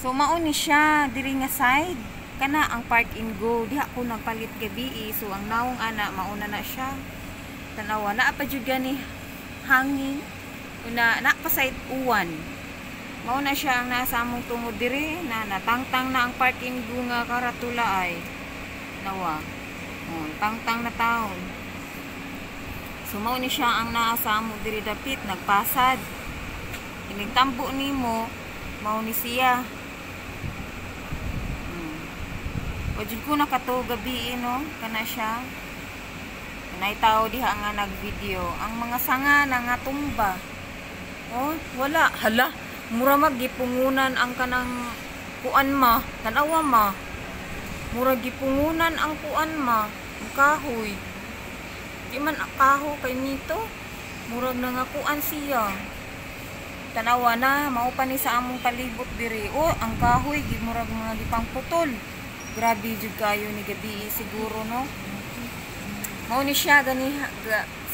So mao ni siya diri nga side kana ang park and go diha ko nagpalit gabi. So ang naong ana mauna na siya. Tanawa na pa jud gani hangin. Una na pa side uwan. Mao na siya ang nasa among tungod diri na natangtang na ang park and go nga karatula ay. Nawa. Tangtang na taon. So mao ni siya ang nasa among diri dapit nagpasad. Inig tambo nimo mao ni siya. Wajud ko nakato gabi no kana siya. Kanay tao diha nga nagvideo. Ang mga sanga na nga tumba. Oh, wala. Hala, mura magipungunan ang kanang kuan ma. Tanawa ma. Mura gipungunan ang kuan ma. Ang kahoy. Di man kaho kay nito. Murag na nga kuan siya. Tanawa na, mao pa ni sa among palibot diri. Oh, ang kahoy gimurag mga gipang putol. Grabe jud kayo ni gabi siguro no. Mao ni siya gani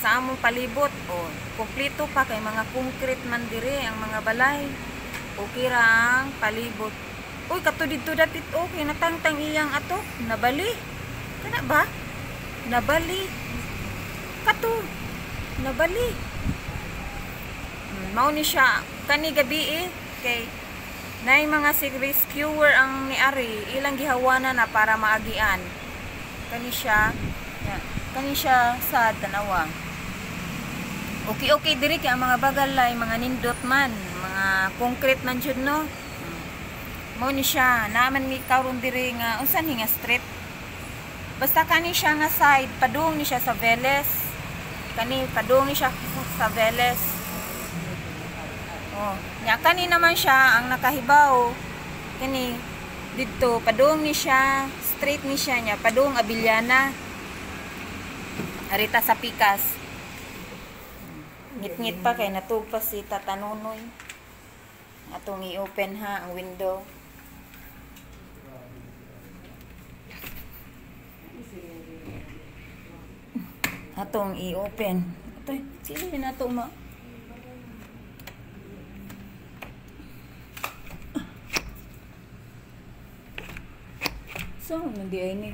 sa among palibot. Oh, kompleto pa kay mga concrete man diri ang mga balay. Okay ra ang palibot. Uy, kato dito dapit okay natangtang iyang ato. Nabali. Kana ba? Nabali. Kato. Nabali. Mao ni siya kani gabi kay nay mga rescuer ang niari ilang gihawana na para maagian kani siya sa tanawa. Okay diri kay ang mga bagalay mga nindot man mga concrete man jud no. Mao ni siya naman mi karon diri nga unsan nga street basta kani siya nga side padung ni siya sa Veles kani padung ni siya sa Veles. Oh, nya kani naman siya ang nakahibaw. Kani didto padung ni siya, straight ni siya nya padung Abiliana. Arita sa Pikas. Ngit-ngit pa kay natugpas si Tatanunoy. Atong i-open ha ang window. Atong i-open. Atoy, sino din ato ma? So, hindi ay ni.